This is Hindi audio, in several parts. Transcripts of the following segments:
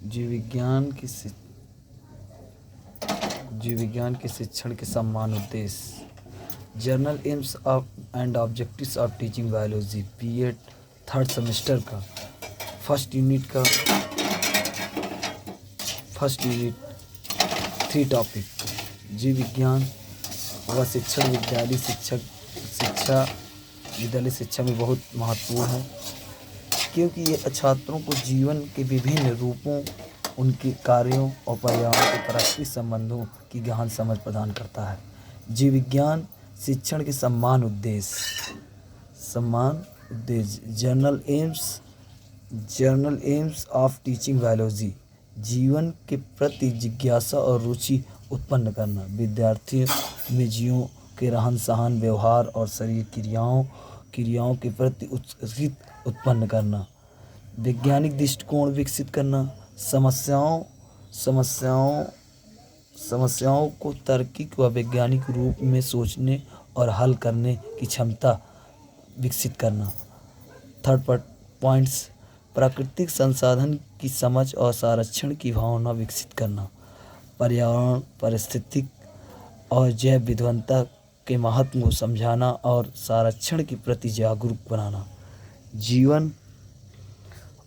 जीव विज्ञान की जीव विज्ञान के शिक्षण के समान उद्देश्य। General aims of and objectives of teaching biology BEd third semester का फर्स्ट यूनिट 3 टॉपिक। जीव विज्ञान व शिक्षण विद्यालय शिक्षा में बहुत महत्वपूर्ण है, क्योंकि ये छात्रों को जीवन के विभिन्न रूपों, उनके कार्यों और पर्यावरण के पारस्परिक संबंधों की गहन समझ प्रदान करता है। जीव विज्ञान शिक्षण के समान उद्देश्य। General aims of teaching biology जीवन के प्रति जिज्ञासा और रुचि उत्पन्न करना, विद्यार्थियों में जीवों के रहन सहन, व्यवहार और शरीर क्रियाओं के प्रति उत्सुकता उत्पन्न करना, वैज्ञानिक दृष्टिकोण विकसित करना, समस्याओं को तार्किक व वैज्ञानिक रूप में सोचने और हल करने की क्षमता विकसित करना। थर्ड पॉइंट्स, प्राकृतिक संसाधन की समझ और संरक्षण की भावना विकसित करना, पर्यावरण, पारिस्थितिक और जैव विविधता के महत्व को समझाना और संरक्षण के प्रति जागरूक बनाना, जीवन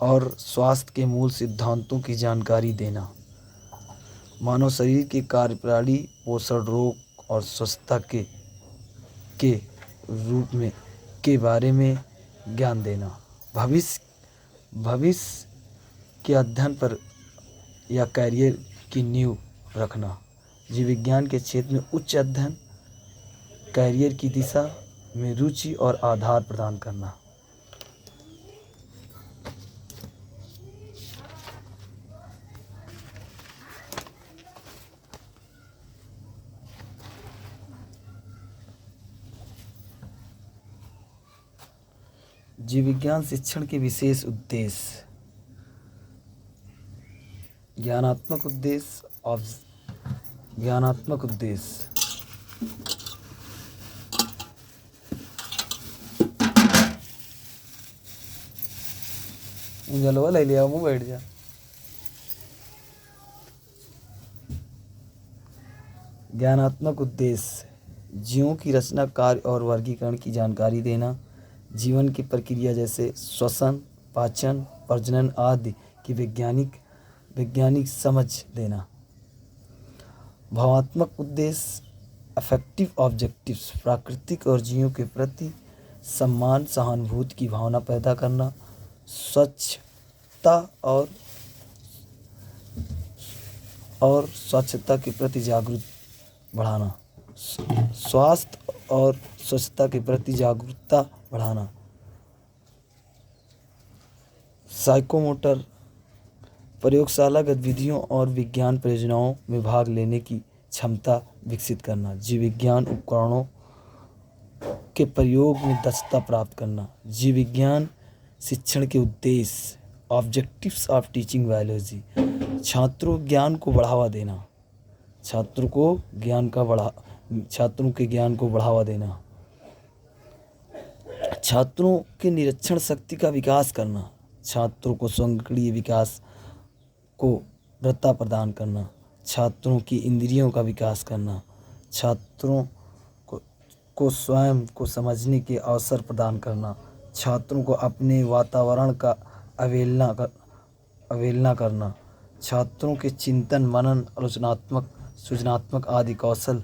और स्वास्थ्य के मूल सिद्धांतों की जानकारी देना, मानव शरीर के कार्यप्रणाली, पोषण, रोग और स्वच्छता के रूप में के बारे में ज्ञान देना, भविष्य के अध्ययन पर या कैरियर की नींव रखना, जीव विज्ञान के क्षेत्र में उच्च अध्ययन, कैरियर की दिशा में रुचि और आधार प्रदान करना। जीव विज्ञान शिक्षण के विशेष उद्देश्य। ज्ञानात्मक उद्देश्य। जलवा ले लिया, मुँह बैठ जा। ज्ञानात्मक उद्देश्य जीवों की रचना, कार्य और वर्गीकरण की जानकारी देना, जीवन की प्रक्रिया जैसे श्वसन, पाचन, प्रजनन आदि की वैज्ञानिक समझ देना। भावात्मक उद्देश्य अफेक्टिव ऑब्जेक्टिव्स प्राकृतिक और जीवों के प्रति सम्मान, सहानुभूति की भावना पैदा करना, स्वच्छता के प्रति जागरूकता बढ़ाना, स्वास्थ्य और स्वच्छता के प्रति जागरूकता बढ़ाना, साइकोमोटर प्रयोगशाला गतिविधियों और विज्ञान परियोजनाओं में भाग लेने की क्षमता विकसित करना, जीव विज्ञान उपकरणों के प्रयोग में दक्षता प्राप्त करना। जीव विज्ञान शिक्षण के उद्देश्य ऑब्जेक्टिव्स ऑफ टीचिंग बायोलॉजी छात्रों के ज्ञान को बढ़ावा देना, छात्रों के निरीक्षण शक्ति का विकास करना, छात्रों को सांख्यिकीय विकास को वृत्ता प्रदान करना, छात्रों की इंद्रियों का विकास करना, छात्रों को स्वयं को समझने के अवसर प्रदान करना, छात्रों को अपने वातावरण का अवहेलना करना, छात्रों के चिंतन, मनन, आलोचनात्मक, सृजनात्मक आदि कौशल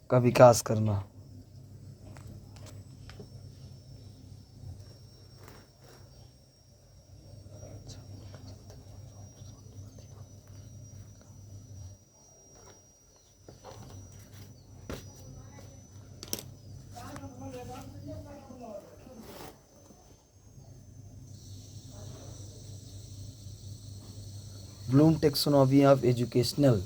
का विकास करना। Bloom taxonomy of educational.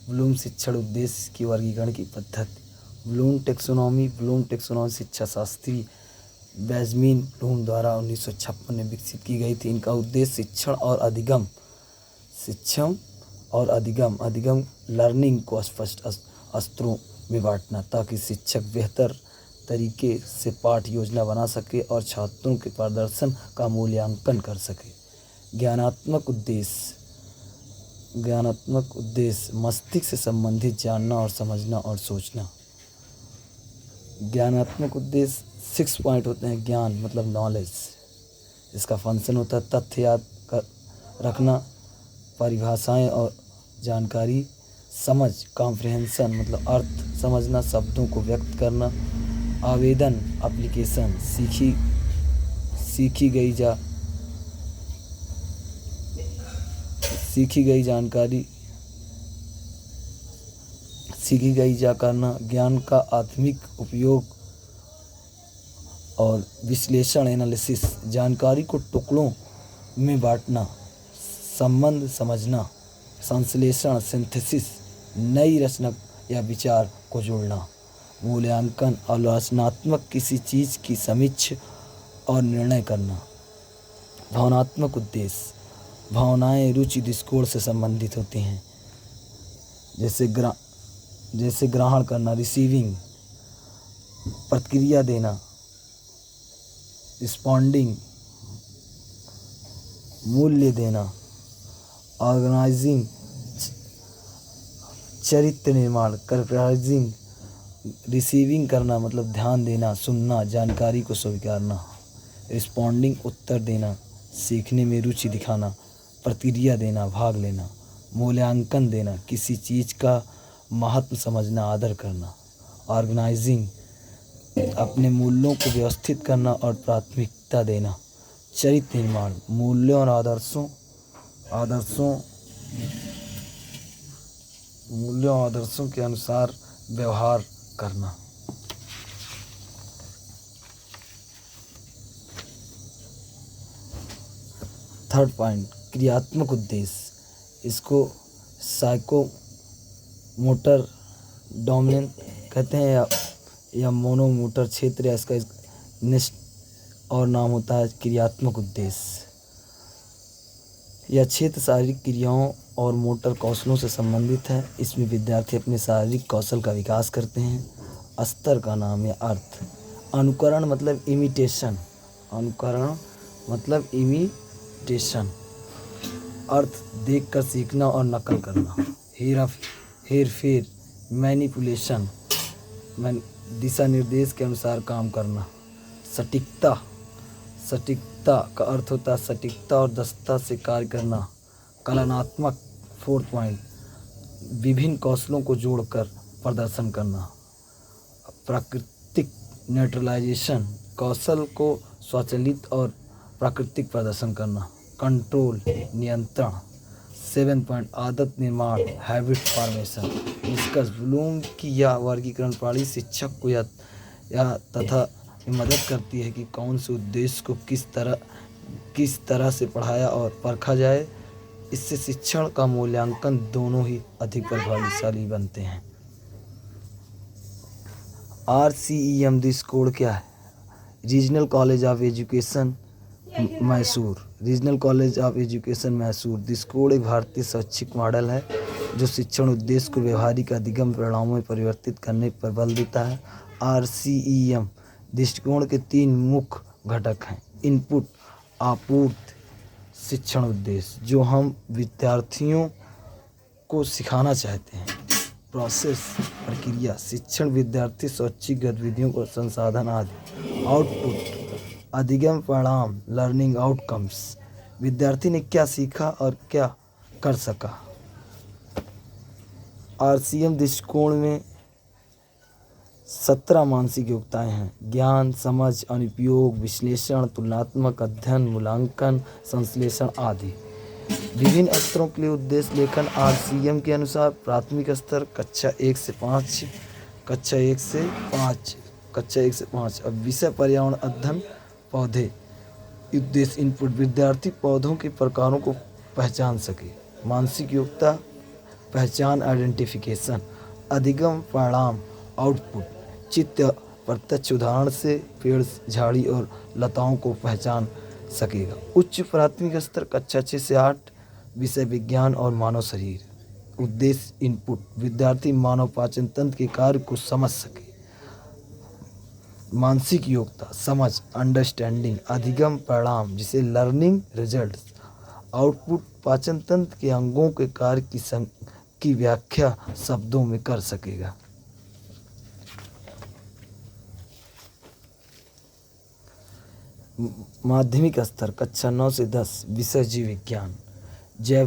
Bloom शिक्षण उद्देश्य की वर्गीकरण की पद्धति। ब्लूम टेक्सोनॉमी शिक्षा शास्त्री बेंजामिन ब्लूम द्वारा 1956 में विकसित की गई थी। इनका उद्देश्य शिक्षण और अधिगम लर्निंग को स्पष्ट स्तरों में बांटना, ताकि शिक्षक बेहतर तरीके से पाठ योजना बना सके और छात्रों के प्रदर्शन का मूल्यांकन कर सके। ज्ञानात्मक उद्देश्य मस्तिष्क से संबंधित जानना और समझना और सोचना। ज्ञानात्मक उद्देश्य 6 पॉइंट होते हैं। ज्ञान मतलब नॉलेज, इसका फंक्शन होता है तथ्य याद कर रखना, परिभाषाएं और जानकारी। समझ कॉम्प्रिहेंशन मतलब अर्थ समझना, शब्दों को व्यक्त करना। आवेदन एप्लीकेशन सीखी गई जा करना। ज्ञान का आत्मिक उपयोग और विश्लेषण एनालिसिस, जानकारी को टुकड़ों में बांटना। संबंध समझना, संश्लेषण सिंथेसिस, नई रचना या विचार को जोड़ना। मूल्यांकन आलोचनात्मक किसी चीज़ की समीक्षा और निर्णय करना। भावनात्मक उद्देश्य भावनाएं रुचि दृष्टिकोण से संबंधित होती हैं, जैसे ग्रहण करना, रिसीविंग, प्रतिक्रिया देना, रिस्पॉन्डिंग, मूल्य देना, ऑर्गेनाइजिंग, चरित्र निर्माण, कैरेक्टराइजिंग, रिसीविंग करना मतलब ध्यान देना, सुनना, जानकारी को स्वीकारना, रिस्पॉन्डिंग उत्तर देना, सीखने में रुचि दिखाना, प्रतिक्रिया देना, भाग लेना, मूल्यांकन देना, किसी चीज़ का महत्व समझना, आदर करना, ऑर्गेनाइजिंग, अपने मूल्यों को व्यवस्थित करना और प्राथमिकता देना, चरित्र निर्माण, मूल्यों और आदर्शों के अनुसार व्यवहार करना। थर्ड पॉइंट क्रियात्मक उद्देश्य, इसको साइकोमोटर डोमेन कहते हैं या मोनोमोटर क्षेत्र, या इसका नेक्स्ट और नाम होता है क्रियात्मक उद्देश्य। यह क्षेत्र शारीरिक क्रियाओं और मोटर कौशलों से संबंधित है। इसमें विद्यार्थी अपने शारीरिक कौशल का विकास करते हैं। स्तर का नाम या अर्थ, अनुकरण मतलब इमिटेशन, अर्थ देखकर सीखना और नकल करना। हेर फेर मैनिपुलेशन, दिशा निर्देश के अनुसार काम करना। सटीकता का अर्थ होता है सटीकता और दक्षता से कार्य करना। कलनात्मक, 4th पॉइंट, विभिन्न कौशलों को जोड़कर प्रदर्शन करना। प्राकृतिक न्यूट्रलाइजेशन, कौशल को स्वचालित और प्राकृतिक प्रदर्शन करना। कंट्रोल, नियंत्रण। 7th पॉइंट, आदत निर्माण, हैबिट फॉर्मेशन। निष्कर्ष, ब्लूम की यह वर्गीकरण प्रणाली शिक्षक को तथा मदद करती है कि कौन से उद्देश्य को किस तरह से पढ़ाया और परखा जाए। इससे शिक्षण का मूल्यांकन दोनों ही अधिक प्रभावशाली बनते हैं। RCEM दृष्टिकोण क्या है? Regional college of education Mysore दृष्टिकोण एक भारतीय शैक्षिक मॉडल है जो शिक्षण उद्देश्य को व्यवहारिक अधिगम परिणामों में परिवर्तित करने पर बल देता है। RCEM दृष्टिकोण के 3 मुख्य घटक हैं। इनपुट, आपूर्ति, शिक्षण उद्देश्य जो हम विद्यार्थियों को सिखाना चाहते हैं। प्रोसेस, प्रक्रिया, शिक्षण विद्यार्थी स्वैच्छिक गतिविधियों को संसाधन आदि। आउटपुट, अधिगम परिणाम, लर्निंग आउटकम्स, विद्यार्थी ने क्या सीखा और क्या कर सका। RCM दृष्टिकोण में 17 मानसिक योग्यताएं हैं। ज्ञान, समझ, अनुप्रयोग, विश्लेषण, तुलनात्मक अध्ययन, मूल्यांकन, संश्लेषण आदि। विभिन्न स्तरों के लिए उद्देश्य लेखन RCM के अनुसार प्राथमिक स्तर कक्षा 1 से 5। अब विषय पर्यावरण अध्ययन, पौधे। उद्देश्य इनपुट, विद्यार्थी पौधों के प्रकारों को पहचान सके। मानसिक योग्यता, पहचान, आइडेंटिफिकेशन। अधिगम परिणाम, आउटपुट, चित्र प्रत्यक्ष उदाहरण से पेड़, झाड़ी और लताओं को पहचान सकेगा। उच्च प्राथमिक स्तर कक्षा 6 से 8, विषय विज्ञान और मानव शरीर। उद्देश्य इनपुट, विद्यार्थी मानव पाचन तंत्र के कार्य को समझ सके। मानसिक योग्यता, समझ, अंडरस्टैंडिंग, अधिगम, परिणाम जिसे लर्निंग रिजल्ट्स, आउटपुट, पाचन तंत्र के अंगों के कार्य की व्याख्या शब्दों में कर सकेगा। माध्यमिक स्तर कक्षा 9 से 10 विषय जीव विज्ञान, जैव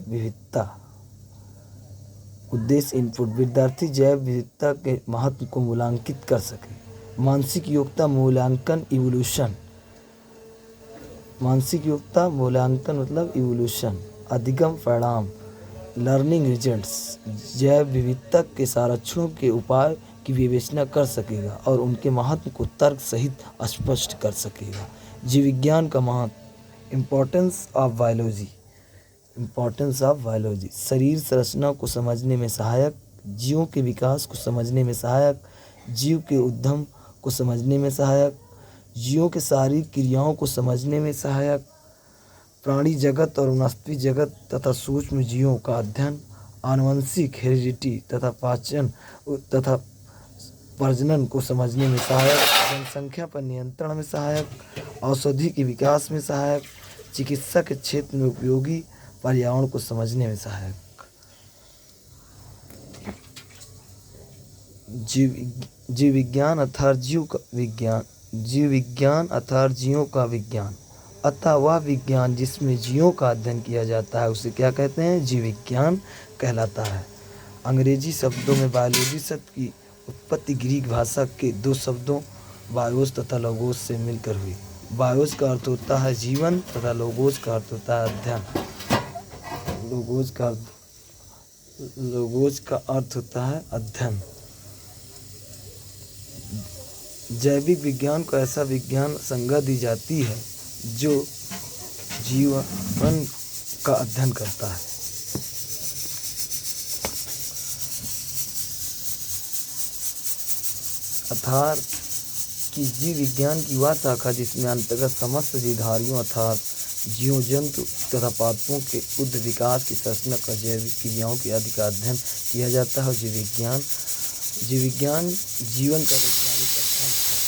विविधता। उद्देश्य इनपुट, विद्यार्थी जैव विविधता के महत्व को मूल्यांकित कर सके। मानसिक योग्यता मूल्यांकन इवोल्यूशन, मानसिक योग्यता मूल्यांकन मतलब इवोल्यूशन। अधिगम परिणाम, लर्निंग रिजल्ट्स, जैव विविधता के संरक्षणों के उपाय की विवेचना कर सकेगा और उनके महत्व को तर्क सहित स्पष्ट कर सकेगा। जीव विज्ञान का महत्व, इम्पोर्टेंस ऑफ बायोलॉजी, शरीर संरचना को समझने में सहायक, जीवों के विकास को समझने में सहायक, जीव के उद्गम को समझने में सहायक, जीवों के शारीरिक क्रियाओं को समझने में सहायक, प्राणी जगत और वनस्पति जगत तथा सूक्ष्म जीवों का अध्ययन, आनुवंशिक हेरिडिटी तथा पाचन तथा प्रजनन को समझने में सहायक, जनसंख्या पर नियंत्रण में सहायक, औषधि के विकास में सहायक, चिकित्सा के क्षेत्र में उपयोगी, पर्यावरण को समझने में सहायक। जीव विज्ञान अर्थात जीवों का विज्ञान, अतः वह विज्ञान जिसमें जीवों का अध्ययन किया जाता है उसे क्या कहते हैं? जीव विज्ञान कहलाता है। अंग्रेजी शब्दों में बायोलॉजी शब्द की उत्पत्ति ग्रीक भाषा के दो शब्दों बायोस तथा लोगोस से मिलकर हुई। बायोस का अर्थ होता है जीवन तथा लोगोस का अर्थ होता है अध्ययन। लोगोस का अर्थ होता है अध्ययन। जैविक विज्ञान को ऐसा विज्ञान संज्ञा दी जाती है जो जीवन का अध्ययन करता है। अर्थात कि जीव विज्ञान की वह शाखा जिसमें अंतर्गत समस्त जीवधारियों अर्थात जीव जंतु तथा पादपों के उद्ध विकास की संरचना का जैविक क्रियाओं के आदि का अध्ययन किया जाता है। और जीव विज्ञान जीवन का वैज्ञानिक अध्ययन है।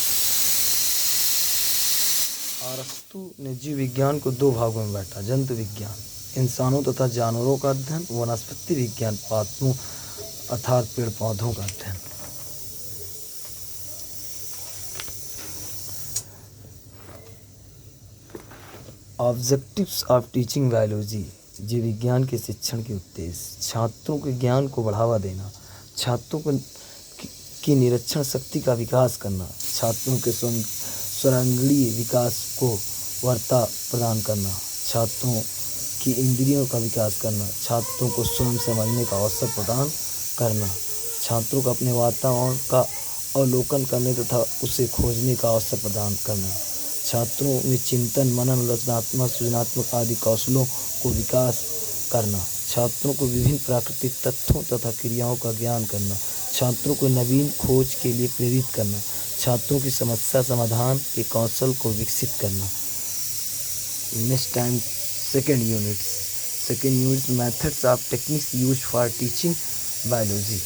अरस्तु ने जीव विज्ञान को दो भागों में बांटा, जंतु विज्ञान इंसानों तथा जानवरों का अध्ययन, वनस्पति विज्ञान पादपों अर्थात पेड़ पौधों का अध्ययन। ऑब्जेक्टिव्स ऑफ टीचिंग बायोलॉजी, जीव विज्ञान के शिक्षण के उद्देश्य, छात्रों के ज्ञान को बढ़ावा देना, छात्रों की निरीक्षण शक्ति का विकास करना, छात्रों के सर्वांगीण विकास को वार्ता प्रदान करना, छात्रों की इंद्रियों का विकास करना, छात्रों को स्वयं समझने का अवसर प्रदान करना, छात्रों को अपने वातावरण का अवलोकन करने तथा उसे खोजने का अवसर प्रदान करना, छात्रों में चिंतन, मनन, रचनात्मक, सृजनात्मक आदि कौशलों को विकास करना, छात्रों को विभिन्न प्राकृतिक तत्वों तथा क्रियाओं का ज्ञान करना, छात्रों को नवीन खोज के लिए प्रेरित करना, छात्रों की समस्या समाधान के कौशल को विकसित करना। Next time second unit methods of techniques used for teaching biology.